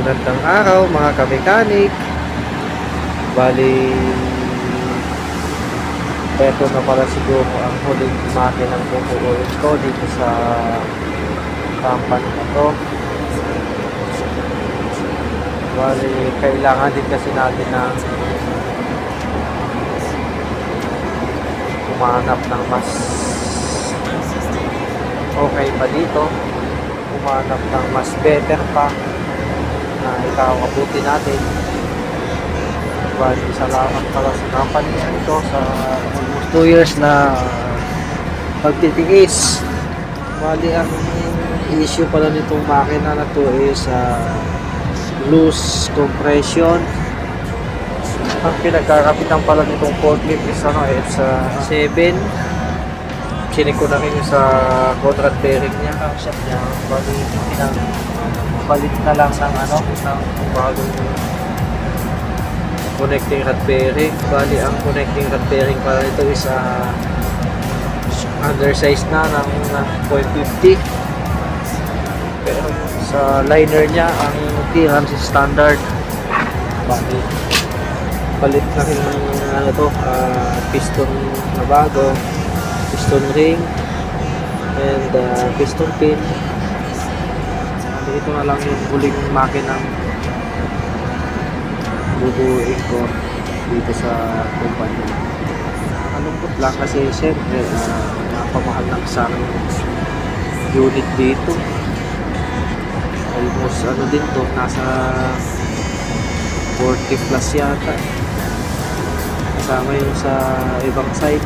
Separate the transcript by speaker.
Speaker 1: Magandang araw mga kamekanik. Bali, eto na pala siguro ang huling makinang bubuuin ko dito sa company na to. Bali, kailangan din kasi natin ng umanap ng mas okay pa dito, umanap ng mas better pa na ikakabuti natin. Bali, salamat pala sa company na ito sa almost 2 years na pagtitiis. Bali, ang issue pala nitong makina na to is loose compression. Ang pinagkakapitan pala nitong forklift is F7. Sinig ko na rin yung sa contract bearing niya, ang shop niya. Bali, palit na lang ng bagong connecting rod bearing. Bali, ang connecting rod bearing pala ito is undersized na ng 0.50. Pero sa liner niya, ang clearance is standard. Bali, palit na rin ng piston na bago, piston ring, and piston pin. Ito na lang yung huling makinang bubuuin ko dito sa kumpanya. Malungkot lang kasi siyempre napamahal ng isang unit dito. Almost din to, nasa 40 plus yata, kasama yung sa ibang site.